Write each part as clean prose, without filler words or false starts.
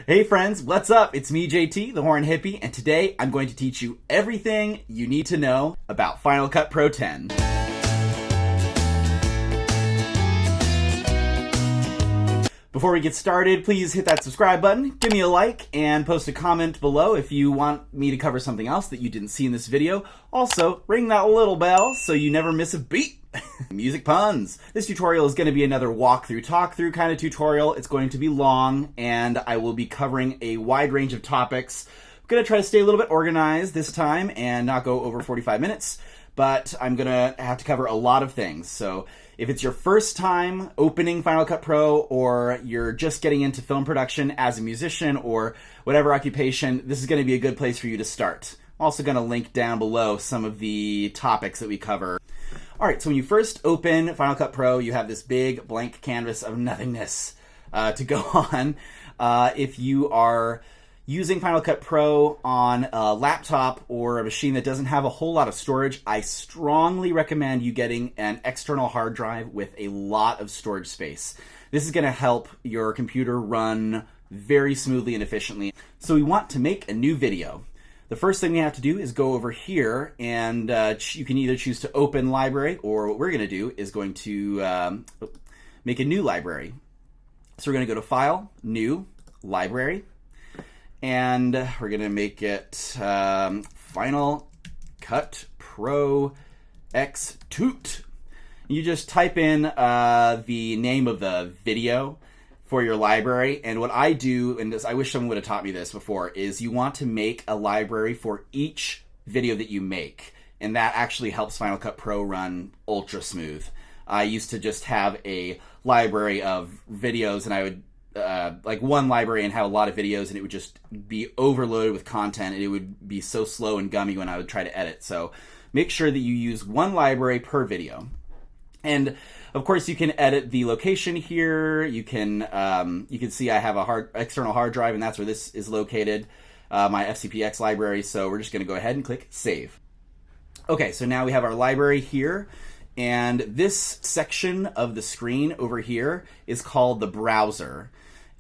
Hey friends, what's up? It's me, JT, the Horn Hippie, and today I'm going to teach you everything you need to know about Final Cut Pro 10. Before we get started, please hit that subscribe button, give me a like, and post a comment below if you want me to cover something else that you didn't see in this video. Also, ring that little bell so you never miss a beat. Music puns. This tutorial is going to be another walkthrough, talk-through kind of tutorial. It's going to be long, and I will be covering a wide range of topics. I'm going to try to stay a little bit organized this time and not go over 45 minutes, but I'm going to have to cover a lot of things. So if it's your first time opening Final Cut Pro, or you're just getting into film production as a musician or whatever occupation, this is going to be a good place for you to start. I'm also going to link down below some of the topics that we cover. Alright, so when you first open Final Cut Pro, you have this big blank canvas of nothingness to go on. If you are using Final Cut Pro on a laptop or a machine that doesn't have a whole lot of storage, I strongly recommend you getting an external hard drive with a lot of storage space. This is going to help your computer run very smoothly and efficiently. So we want to make a new video. The first thing we have to do is go over here, and you can either choose to open library, or what we're going to do is going to make a new library. So we're going to go to File, New, Library, and we're going to make it Final Cut Pro X Toot. You just type in the name of the video for your library, and what I do, and this, I wish someone would have taught me this before, is you want to make a library for each video that you make, and that actually helps Final Cut Pro run ultra smooth. I used to just have a library of videos, and I would like one library and have a lot of videos, and it would just be overloaded with content, and it would be so slow and gummy when I would try to edit. So make sure that you use one library per video. And of course, you can edit the location here. You can see I have a external hard drive, and that's where this is located, my FCPX library. So we're just going to go ahead and click Save. Okay, so now we have our library here, and this section of the screen over here is called the browser.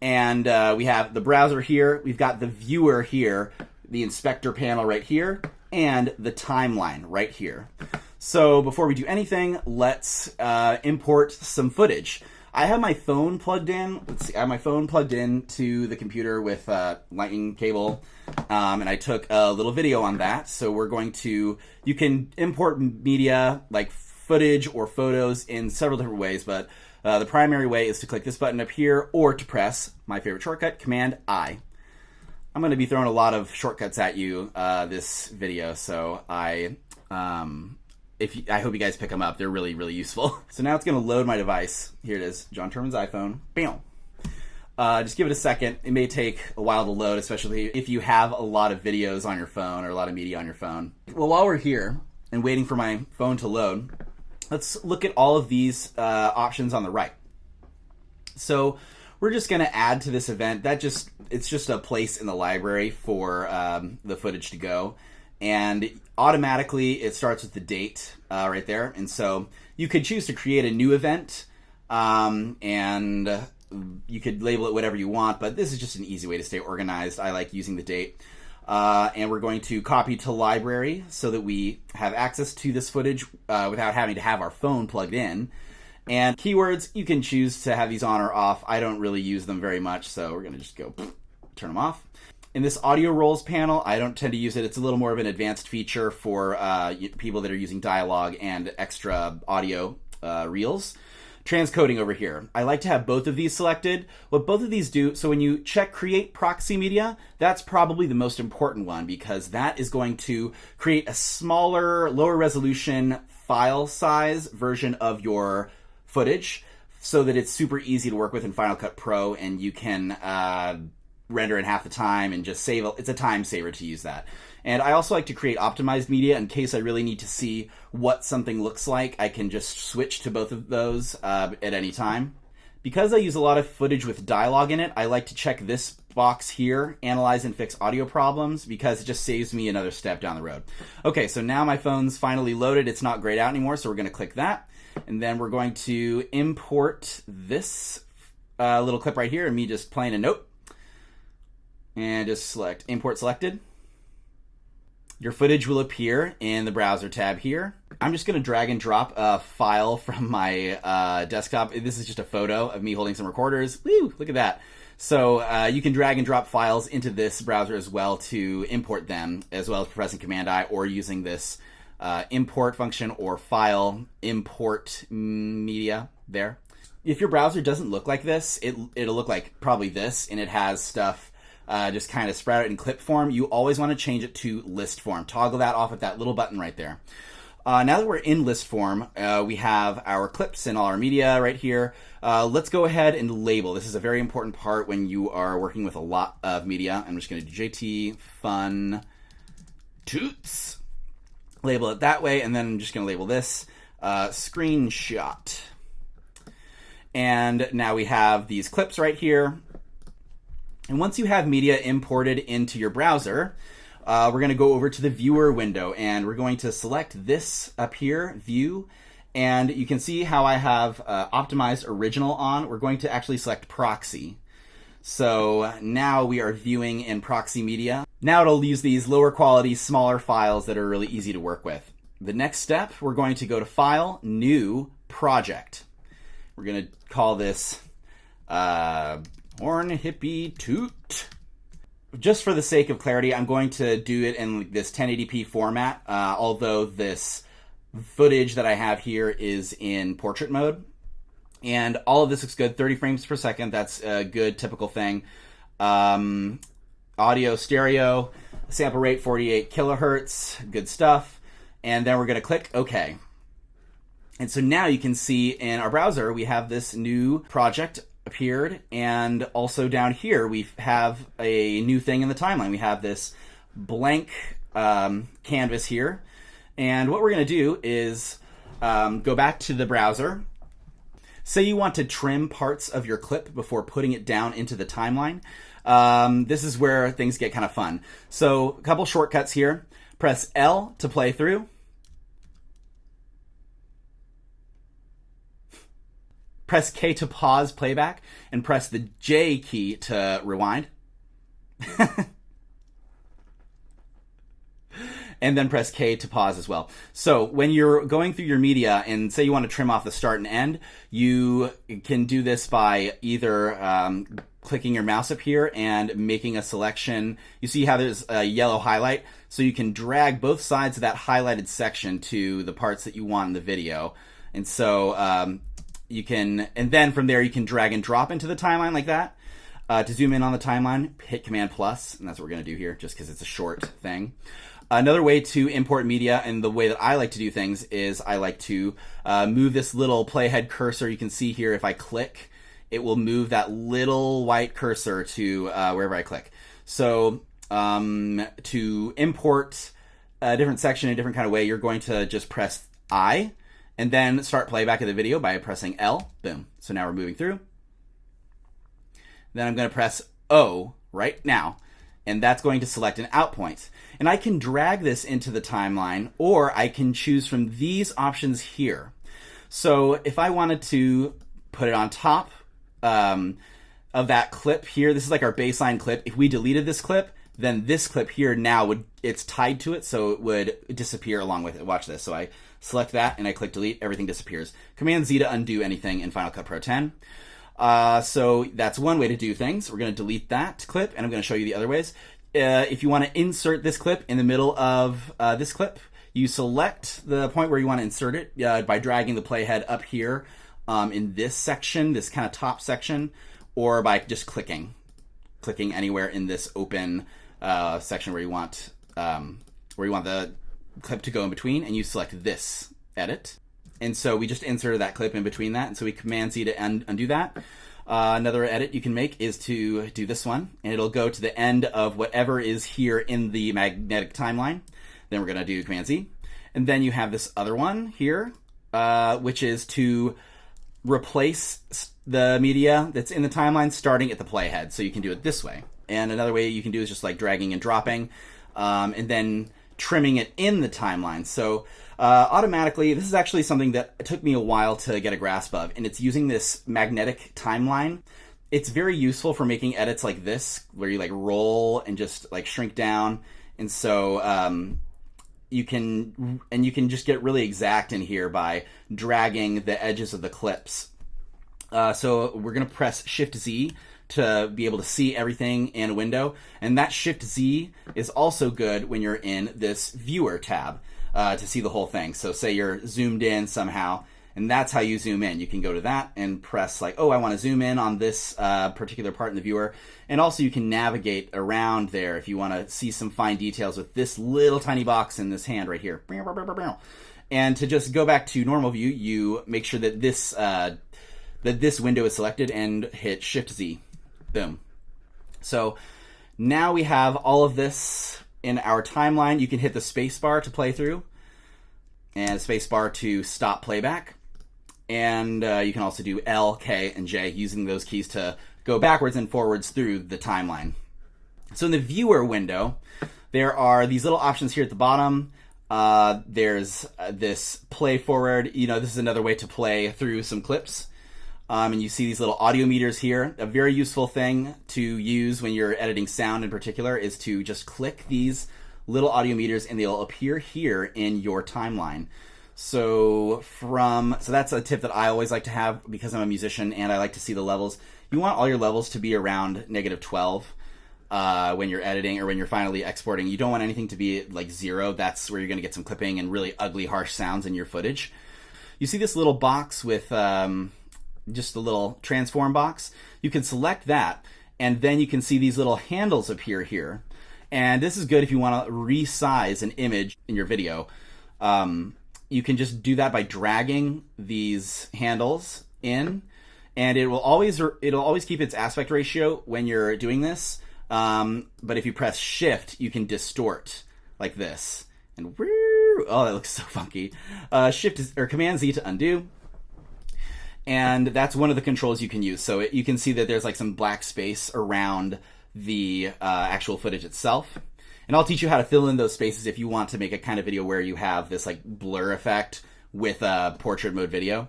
And we have the browser here. We've got the viewer here, the inspector panel right here, and the timeline right here. So before we do anything, let's import some footage. I have my phone plugged in. Let's see, I have my phone plugged in to the computer with a lightning cable, and I took a little video on that. So we're going to, you can import media like footage or photos in several different ways, but the primary way is to click this button up here, or to press my favorite shortcut, Command-I. I'm going to be throwing a lot of shortcuts at you this video, so I hope you guys pick them up. They're really, really useful. So now it's going to load my device. Here it is, John Turman's iPhone. Bam! Just give it a second. It may take a while to load, especially if you have a lot of videos on your phone or a lot of media on your phone. Well, while we're here and waiting for my phone to load, let's look at all of these options on the right. So we're just going to add to this event. It's just a place in the library for the footage to go. And automatically it starts with the date right there. And so you could choose to create a new event, and you could label it whatever you want, but this is just an easy way to stay organized. I like using the date. And we're going to copy to library so that we have access to this footage without having to have our phone plugged in. And keywords, you can choose to have these on or off. I don't really use them very much, so we're going to just go turn them off. In this audio roles panel, I don't tend to use it. It's a little more of an advanced feature for people that are using dialogue and extra audio reels. Transcoding over here. I like to have both of these selected. What both of these do, so when you check Create Proxy Media, that's probably the most important one, because that is going to create a smaller, lower resolution file size version of your footage so that it's super easy to work with in Final Cut Pro, and you can render in half the time and just save. It's a time saver to use that. And I also like to create optimized media in case I really need to see what something looks like. I can just switch to both of those at any time. Because I use a lot of footage with dialogue in it, I like to check this box here, Analyze and Fix Audio Problems, because it just saves me another step down the road. Okay, so now my phone's finally loaded. It's not grayed out anymore, so we're going to click that. And then we're going to import this little clip right here, and me just playing a note. and just select import selected. Your footage will appear in the browser tab here. I'm just going to drag and drop a file from my desktop. This is just a photo of me holding some recorders. Woo, look at that. So you can drag and drop files into this browser as well to import them, as well as pressing Command-I or using this import function or file import media there. If your browser doesn't look like this, it'll look like probably this, and it has stuff just kind of spread out in clip form. You always want to change it to list form. Toggle that off with that little button right there. Now that we're in list form, we have our clips and all our media right here. Let's go ahead and label. This is a very important part when you are working with a lot of media. I'm just going to do JT Fun Toots. Label it that way, and then I'm just going to label this screenshot. And now we have these clips right here. And once you have media imported into your browser, we're going to go over to the viewer window, and we're going to select this up here, view, and you can see how I have optimized original on. We're going to actually select Proxy. So now we are viewing in Proxy Media. Now it'll use these lower quality, smaller files that are really easy to work with. The next step, we're going to go to File, New, Project. We're going to call this Horn Hippie Toot. Just for the sake of clarity, I'm going to do it in this 1080p format, although this footage that I have here is in portrait mode. And all of this looks good, 30 frames per second. That's a good typical thing. Audio, stereo, sample rate 48 kilohertz, good stuff. And then we're going to click OK. And so now you can see in our browser, we have this new project appeared, and also down here we have a new thing in the timeline. We have this blank canvas here, and what we're going to do is go back to the browser. Say you want to trim parts of your clip before putting it down into the timeline. This is where things get kind of fun. So a couple shortcuts here. Press L to play through. Press K to pause playback, and press the J key to rewind. And then press K to pause as well. So when you're going through your media and say you want to trim off the start and end, you can do this by either clicking your mouse up here and making a selection. You see how there's a yellow highlight? So you can drag both sides of that highlighted section to the parts that you want in the video. And so you can, and then from there you can drag and drop into the timeline like that. To zoom in on the timeline, hit Command+, and that's what we're going to do here just because it's a short thing. Another way to import media, and the way that I like to do things, is I like to move this little playhead cursor. You can see here if I click, it will move that little white cursor to wherever I click. So to import a different section in a different kind of way, you're going to just press I, and then start playback of the video by pressing L. Boom. So now we're moving through. Then I'm going to press O right now, and that's going to select an out point. And I can drag this into the timeline, or I can choose from these options here. So if I wanted to put it on top of that clip here, this is like our baseline clip. If we deleted this clip, then this clip here now it's tied to it, so it would disappear along with it. Watch this. So I select that and I click delete, everything disappears. Command Z to undo anything in Final Cut Pro 10. So that's one way to do things. We're going to delete that clip, and I'm going to show you the other ways. If you want to insert this clip in the middle of this clip, you select the point where you want to insert it by dragging the playhead up here in this section, this kind of top section, or by just clicking anywhere in this open section where you want the clip to go in between, and you select this edit. And so we just inserted that clip in between that, and so we Command Z to undo that. Another edit you can make is to do this one, and it'll go to the end of whatever is here in the magnetic timeline. Then we're going to do Command Z. And then you have this other one here, which is to replace the media that's in the timeline starting at the playhead. So you can do it this way. And another way you can do is just like dragging and dropping, and then trimming it in the timeline. So automatically, this is actually something that took me a while to get a grasp of, and it's using this magnetic timeline It's very useful for making edits like this, where you like roll and just like shrink down. And so you can just get really exact in here by dragging the edges of the clips. So we're going to press Shift Z to be able to see everything in a window. And that Shift Z is also good when you're in this Viewer tab to see the whole thing. So say you're zoomed in somehow, and that's how you zoom in. You can go to that and press like, oh, I want to zoom in on this particular part in the viewer. And also you can navigate around there if you want to see some fine details with this little tiny box in this hand right here. And to just go back to normal view, you make sure that this window is selected and hit Shift Z. Boom. So now we have all of this in our timeline. You can hit the space bar to play through and space bar to stop playback. And you can also do L, K, and J using those keys to go backwards and forwards through the timeline. So in the viewer window, there are these little options here at the bottom. There's this play forward. This is another way to play through some clips. And you see these little audio meters here. A very useful thing to use when you're editing sound in particular is to just click these little audio meters and they'll appear here in your timeline. So that's a tip that I always like to have because I'm a musician and I like to see the levels. You want all your levels to be around -12 when you're editing or when you're finally exporting. You don't want anything to be like 0. That's where you're going to get some clipping and really ugly, harsh sounds in your footage. You see this little box with just a little transform box. You can select that and then you can see these little handles appear here. And this is good if you want to resize an image in your video. You can just do that by dragging these handles in, and it'll always keep its aspect ratio when you're doing this. But if you press Shift, you can distort like this. And oh, that looks so funky. Command Z to undo. And that's one of the controls you can use. So you can see that there's like some black space around the actual footage itself. And I'll teach you how to fill in those spaces if you want to make a kind of video where you have this like blur effect with a portrait mode video.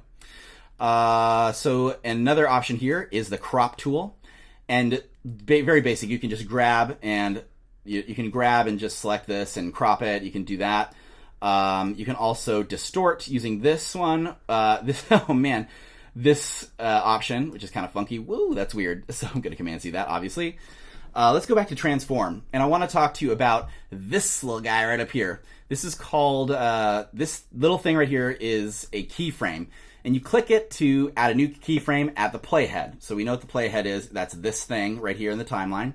So another option here is the crop tool. And very basic, you can just grab and you can grab and just select this and crop it. You can do that. You can also distort using this one. This option, which is kind of funky. Woo, that's weird. So I'm going to Command C that, obviously. Let's go back to transform. And I want to talk to you about this little guy right up here. This is called, this little thing right here is a keyframe. And you click it to add a new keyframe at the playhead. So we know what the playhead is. That's this thing right here in the timeline.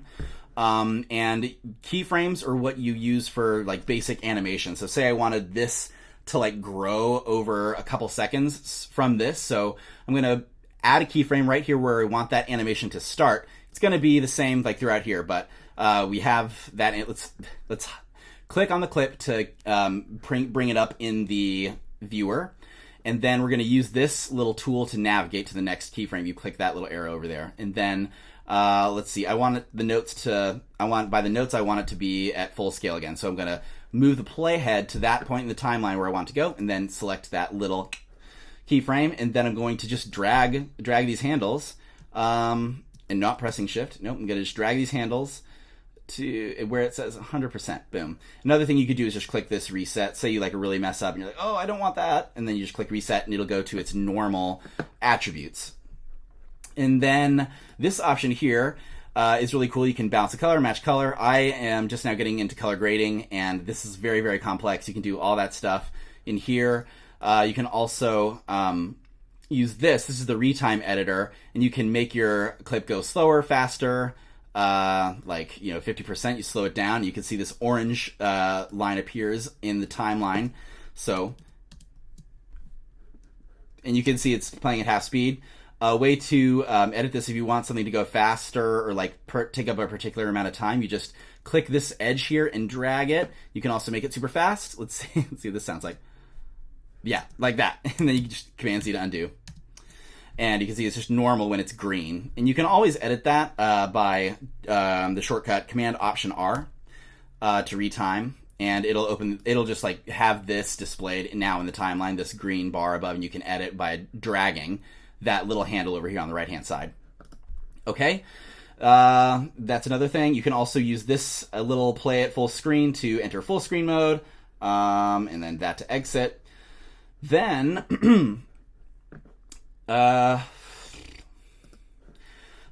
And keyframes are what you use for like basic animation. So say I wanted this to like grow over a couple seconds from this. So I'm going to add a keyframe right here where I want that animation to start. It's going to be the same like throughout here, but we have that. Let's click on the clip to bring it up in the viewer. And then we're going to use this little tool to navigate to the next keyframe. You click that little arrow over there. And then let's see, I want the notes I want it to be at full scale again. So I'm going to move the playhead to that point in the timeline where I want to go, and then select that little keyframe. And then I'm going to just drag these handles, and not pressing Shift. Nope, I'm going to just drag these handles to where it says 100%. Boom. Another thing you could do is just click this reset. Say you like really mess up and you're like, oh, I don't want that. And then you just click reset and it'll go to its normal attributes. And then this option here is really cool. You can balance the color, match color. I am just now getting into color grading, and this is very, very complex. You can do all that stuff in here. You can also use this. This is the Retime editor, and you can make your clip go slower, faster, like 50%. You slow it down. You can see this orange line appears in the timeline. So, and you can see it's playing at half speed. A way to edit this if you want something to go faster or like take up a particular amount of time, you just click this edge here and drag it. You can also make it super fast. Let's see what this sounds like. Yeah, like that. And then you can just Command Z to undo. And you can see it's just normal when it's green. And you can always edit that by the shortcut Command Option R to retime. And it'll just like have this displayed now in the timeline, this green bar above, and you can edit by dragging that little handle over here on the right hand side. Okay. That's another thing. You can also use this little play at full screen to enter full screen mode, and then that to exit. Then, so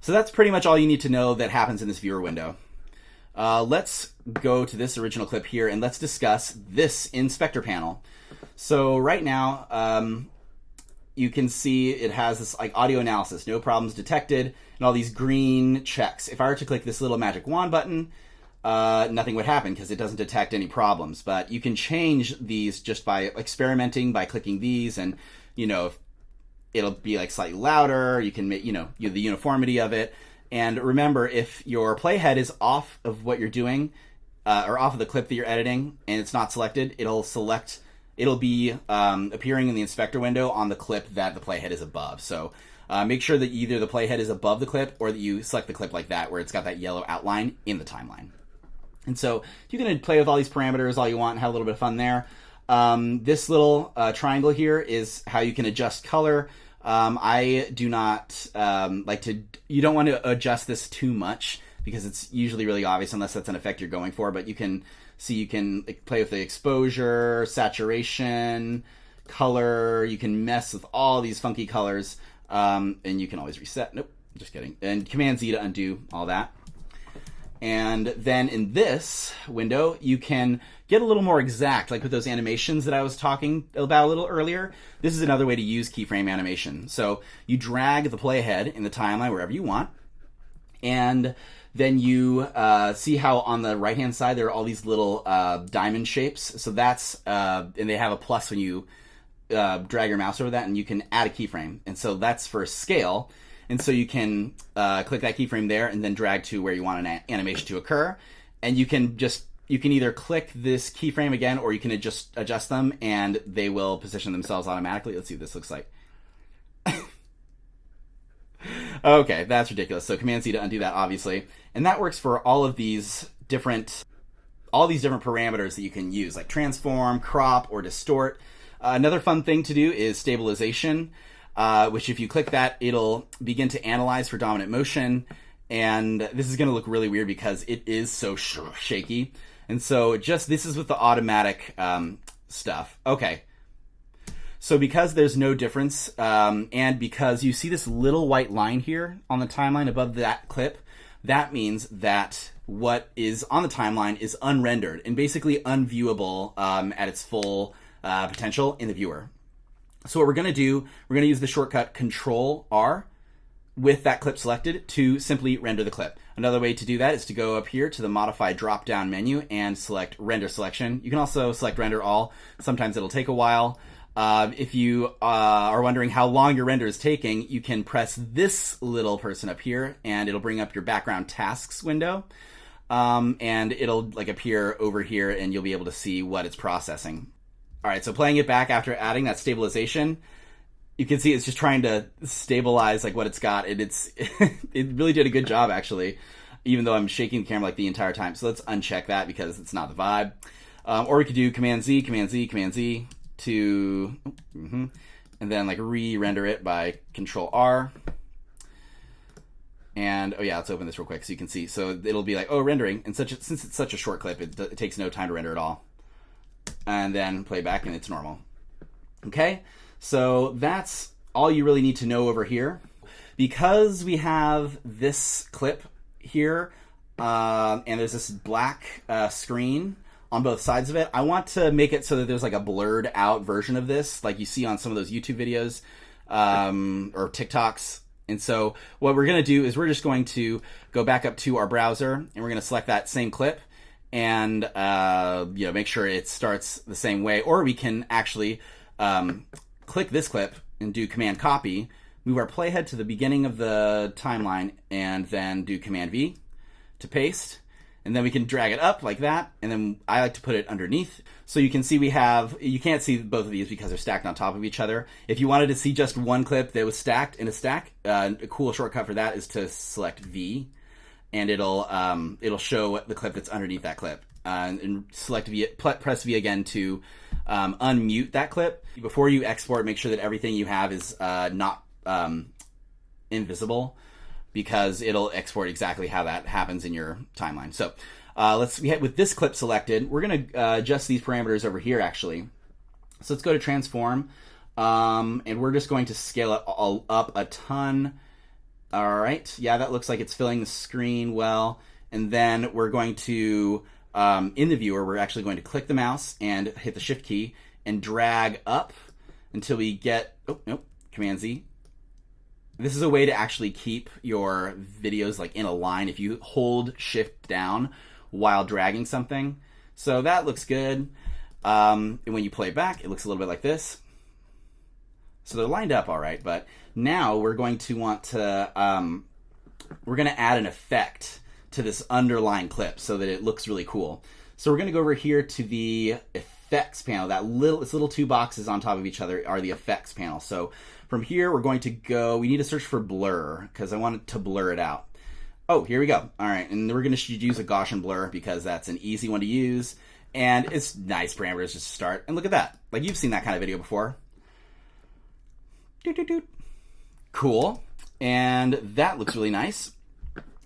that's pretty much all you need to know that happens in this viewer window. Let's go to this original clip here and let's discuss this inspector panel. So right now, you can see it has this like audio analysis, no problems detected, and all these green checks. If I were to click this little magic wand button, nothing would happen because it doesn't detect any problems. But you can change these just by experimenting by clicking these, and it'll be like slightly louder. You can make the uniformity of it. And remember, if your playhead is off of what you're doing, or off of the clip that you're editing, and it's not selected, it'll be appearing in the inspector window on the clip that the playhead is above. So make sure that either the playhead is above the clip or that you select the clip like that, where it's got that yellow outline in the timeline. And so you can play with all these parameters all you want and have a little bit of fun there. This little triangle here is how you can adjust color. I do not you don't want to adjust this too much because it's usually really obvious unless that's an effect you're going for, but you can play with the exposure, saturation, color. You can mess with all these funky colors, and you can always reset. Nope, just kidding. And Command Z to undo all that. And then in this window, you can get a little more exact, like with those animations that I was talking about a little earlier. This is another way to use keyframe animation. So you drag the playhead in the timeline wherever you want, and then you see how on the right-hand side there are all these little diamond shapes. So that's, and they have a plus when you drag your mouse over that, and you can add a keyframe. And so that's for scale. And so you can click that keyframe there and then drag to where you want an animation to occur. And you can either click this keyframe again, or you can adjust them, and they will position themselves automatically. Let's see what this looks like. Okay, that's ridiculous. So Command C to undo that, obviously. And that works for all these different parameters that you can use, like transform, crop, or distort. Another fun thing to do is stabilization, which if you click that, it'll begin to analyze for dominant motion. And this is going to look really weird because it is so shaky. And so this is with the automatic stuff. Okay. So because there's no difference, and because you see this little white line here on the timeline above that clip, that means that what is on the timeline is unrendered and basically unviewable at its full potential in the viewer. So what we're going to do, we're going to use the shortcut Control-R with that clip selected to simply render the clip. Another way to do that is to go up here to the Modify drop-down menu and select Render Selection. You can also select Render All. Sometimes it'll take a while. If you are wondering how long your render is taking, you can press this little person up here, and it'll bring up your background tasks window, and it'll appear over here, and you'll be able to see what it's processing. All right, so playing it back after adding that stabilization, you can see it's just trying to stabilize what it's got, and it really did a good job actually, even though I'm shaking the camera the entire time. So let's uncheck that because it's not the vibe. Or we could do Command Z, Command Z, Command Z. And then re-render it by Control-R. And let's open this real quick so you can see. So it'll be rendering, and since it's such a short clip, it takes no time to render at all. And then play back and it's normal. Okay, so that's all you really need to know over here. Because we have this clip here, and there's this black screen on both sides of it, I want to make it so that there's a blurred out version of this, like you see on some of those YouTube videos or TikToks. And so what we're going to do is we're just going to go back up to our browser, and we're going to select that same clip and make sure it starts the same way. Or we can actually click this clip and do Command Copy, move our playhead to the beginning of the timeline, and then do Command V to paste. And then we can drag it up like that, and then I like to put it underneath. So you can see you can't see both of these because they're stacked on top of each other. If you wanted to see just one clip that was stacked in a stack, a cool shortcut for that is to select V, and it'll show the clip that's underneath that clip. And select V, press V again to unmute that clip. Before you export, make sure that everything you have is not invisible, because it'll export exactly how that happens in your timeline. So with this clip selected, we're going to adjust these parameters over here actually. So let's go to transform, and we're just going to scale it all up a ton. All right, yeah, that looks like it's filling the screen well. And then we're going to, in the viewer, we're actually going to click the mouse and hit the shift key and drag up until we get, Command Z. This is a way to actually keep your videos like in a line if you hold shift down while dragging something. So that looks good. And when you play back, it looks a little bit like this. So they're lined up all right, but now we're going to want to, we're going to add an effect to this underlying clip so that it looks really cool. So we're going to go over here to the effects panel. It's little two boxes on top of each other are the effects panel. So from here, we're going to go, we need to search for blur because I want it to blur it out. Oh, here we go. All right, and we're going to use a Gaussian blur because that's an easy one to use. And it's nice parameters just to start. And look at that. Like you've seen that kind of video before. Cool. And that looks really nice.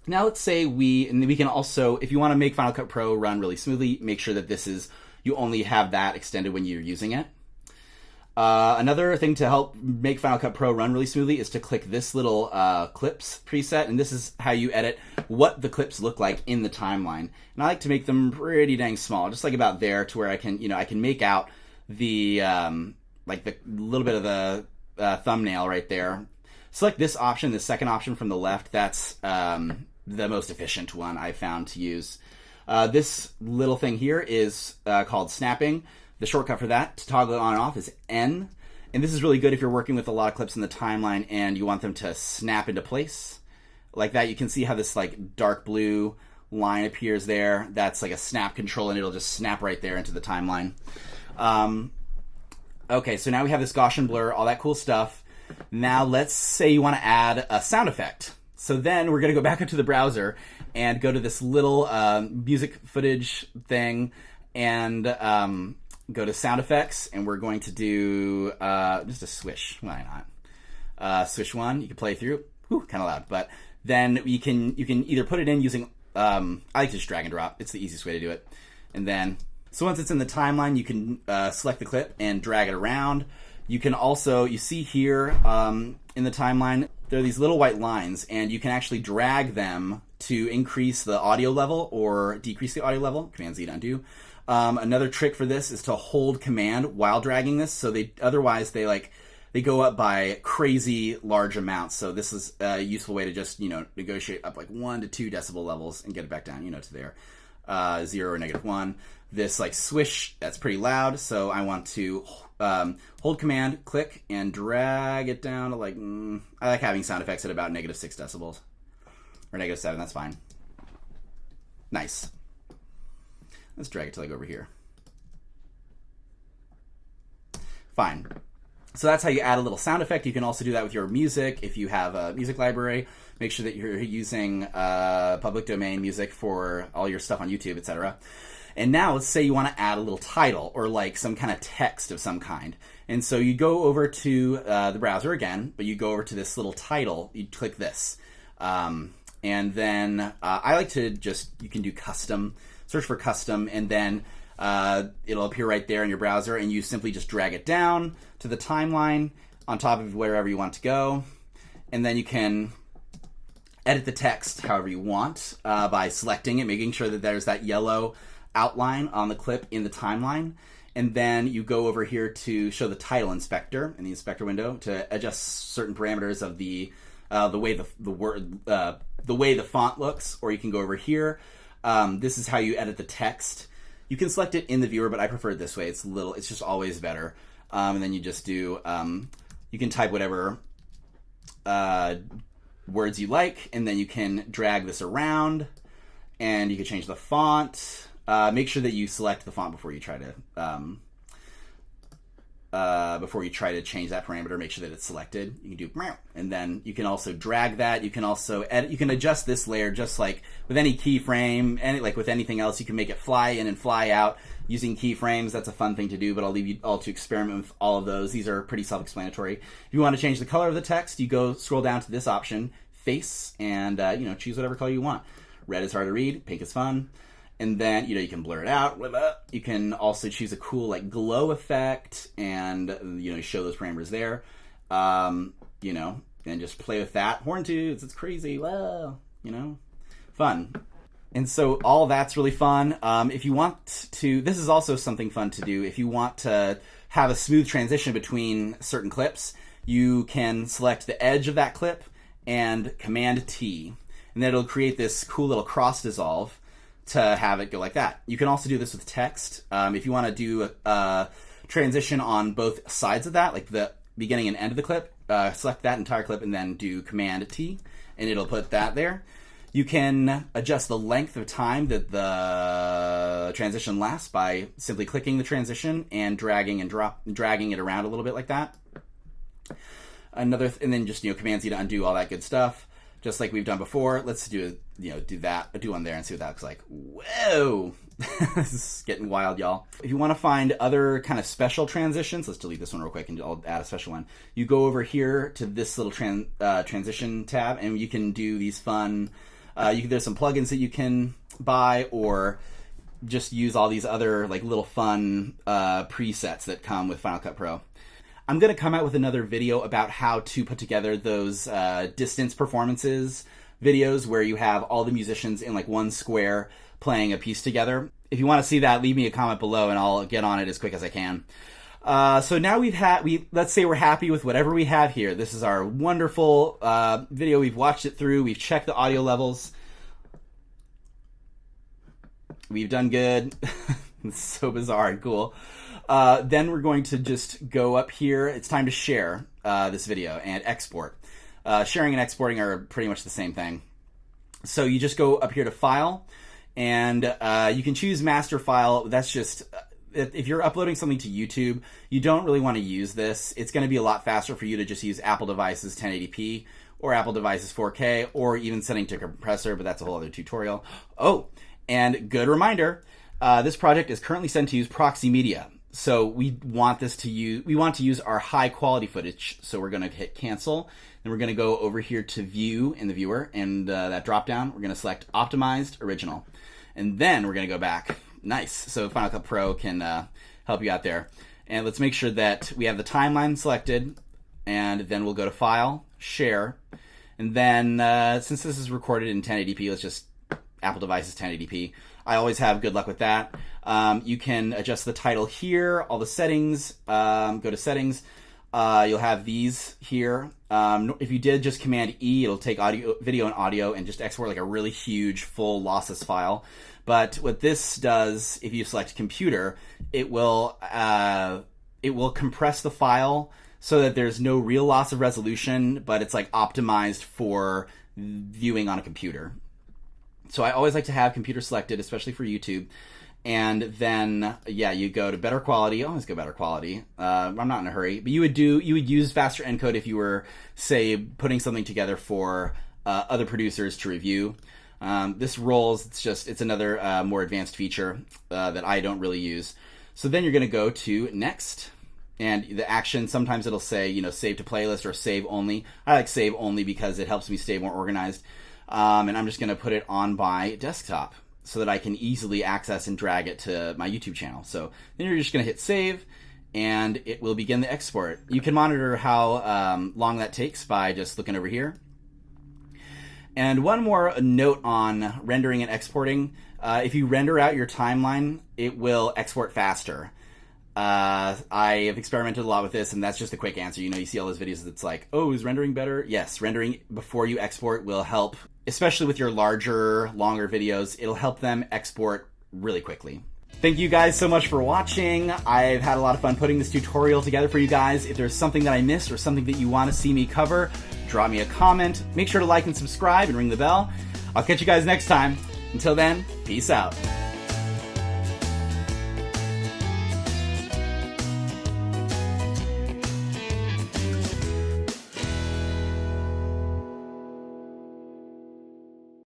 Now let's say we can also, if you want to make Final Cut Pro run really smoothly, make sure that you only have that extended when you're using it. Another thing to help make Final Cut Pro run really smoothly is to click this little clips preset, and this is how you edit what the clips look like in the timeline. And I like to make them pretty dang small, just like about there, to where I can make out the like the little bit of the thumbnail right there. Select this option, the second option from the left. That's the most efficient one I found to use. This little thing here is called snapping. The shortcut for that to toggle it on and off is N. And this is really good if you're working with a lot of clips in the timeline and you want them to snap into place. Like that, you can see how this like dark blue line appears there. That's like a snap control, and it'll just snap right there into the timeline. Okay, so now we have this Gaussian blur, all that cool stuff. Now let's say you want to add a sound effect. So then we're going to go back into the browser and go to this little music footage thing and go to sound effects, and we're going to do just a swish. Why not? Swish one, you can play through. Kind of loud, but then you can either put it in using, I like to just drag and drop. It's the easiest way to do it. And then, so once it's in the timeline, you can select the clip and drag it around. You can also, you see here in the timeline, there are these little white lines, and you can actually drag them to increase the audio level or decrease the audio level. Command Z to undo. Another trick for this is to hold Command while dragging this, so otherwise they go up by crazy large amounts. So this is a useful way to just negotiate up like 1 to 2 decibel levels and get it back down to there, 0 or -1. This like swish, that's pretty loud, so I want to hold Command, click, and drag it down to like I like having sound effects at about -6 decibels or -7. That's fine. Nice. Let's drag it till I go over here. Fine. So that's how you add a little sound effect. You can also do that with your music. If you have a music library, make sure that you're using public domain music for all your stuff on YouTube, etc. And now let's say you want to add a little title or like some kind of text of some kind. And so you go over to the browser again, but you go over to this little title, you click this. And then I like to you can do custom, search for custom, and then it'll appear right there in your browser, and you simply just drag it down to the timeline on top of wherever you want to go. And then you can edit the text however you want by selecting it, making sure that there's that yellow outline on the clip in the timeline. And then you go over here to show the title inspector in the inspector window to adjust certain parameters of the way the way the font looks. Or you can go over here. This is how you edit the text. You can select it in the viewer, but I prefer it this way. It's just always better. And then you just do, you can type whatever words you like, and then you can drag this around, and you can change the font. Make sure that you select the font before you try to change that parameter. Make sure that it's selected. You can do, and then you can also drag that. You can also edit. You can adjust this layer just like with any keyframe, and like with anything else. You can make it fly in and fly out using keyframes. That's a fun thing to do, but I'll leave you all to experiment with all of those. These are pretty self-explanatory. If you want to change the color of the text, you scroll down to this option, face and, choose whatever color you want. Red is hard to read, pink is fun. And then, you can blur it out. You can also choose a cool, like, glow effect and, show those parameters there. And just play with that. Horn toots, it's crazy. Wow, fun. And so all that's really fun. If you want to, this is also something fun to do. If you want to have a smooth transition between certain clips, you can select the edge of that clip and Command T. And then it'll create this cool little cross dissolve to have it go like that. You can also do this with text. If you want to do a transition on both sides of that, like the beginning and end of the clip, select that entire clip and then do Command T, and it'll put that there. You can adjust the length of time that the transition lasts by simply clicking the transition and dragging it around a little bit like that. And then just Command Z to undo all that good stuff, just like we've done before. Let's do one there and see what that looks like. Whoa, this is getting wild, y'all. If you want to find other kind of special transitions, let's delete this one real quick and I'll add a special one. You go over here to this little transition tab, and you can do these fun. There's some plugins that you can buy, or just use all these other like little fun presets that come with Final Cut Pro. I'm going to come out with another video about how to put together those distance performances videos where you have all the musicians in like one square playing a piece together. If you want to see that, leave me a comment below and I'll get on it as quick as I can. So now let's say we're happy with whatever we have here. This is our wonderful video. We've watched it through. We've checked the audio levels. We've done good. It's so bizarre and cool. Then we're going to just go up here. It's time to share this video and export. Sharing and exporting are pretty much the same thing. So you just go up here to File, and you can choose Master File. That's just, if you're uploading something to YouTube, you don't really want to use this. It's going to be a lot faster for you to just use Apple devices 1080p or Apple devices 4K, or even setting to compressor, but that's a whole other tutorial. Oh, and good reminder, this project is currently set to use Proxy Media. So we want to use our high quality footage. So we're going to hit cancel. Then we're going to go over here to view in the viewer, and that drop down, we're going to select optimized original. And then we're going to go back. Nice. So Final Cut Pro can help you out there. And let's make sure that we have the timeline selected, and then we'll go to File, Share. And then since this is recorded in 1080p, let's just Apple devices 1080p. I always have good luck with that. You can adjust the title here, all the settings, go to settings. You'll have these here. If you did just Command E, it'll take video and audio and just export like a really huge full lossless file. But what this does, if you select computer, it will compress the file so that there's no real loss of resolution, but it's like optimized for viewing on a computer. So I always like to have computer selected, especially for YouTube. And then, you go to better quality. Always go better quality. I'm not in a hurry, but you would use faster encode if you were, say, putting something together for other producers to review. This rolls. It's another more advanced feature that I don't really use. So then you're going to go to next, and the action. Sometimes it'll say save to playlist or save only. I like save only because it helps me stay more organized. And I'm just going to put it on my desktop so that I can easily access and drag it to my YouTube channel. So then you're just going to hit save, and it will begin the export. You can monitor how long that takes by just looking over here. And one more note on rendering and exporting. If you render out your timeline, it will export faster. I have experimented a lot with this, and that's just a quick answer. You see all those videos that's like, oh, is rendering better? Yes, rendering before you export will help, especially with your longer videos. It'll help them export really quickly. Thank you guys so much for watching. I've had a lot of fun putting this tutorial together for you guys. If there's something that I missed or something that you want to see me cover, drop me a comment. Make sure to like and subscribe and ring the bell. I'll catch you guys next time. Until then, peace out.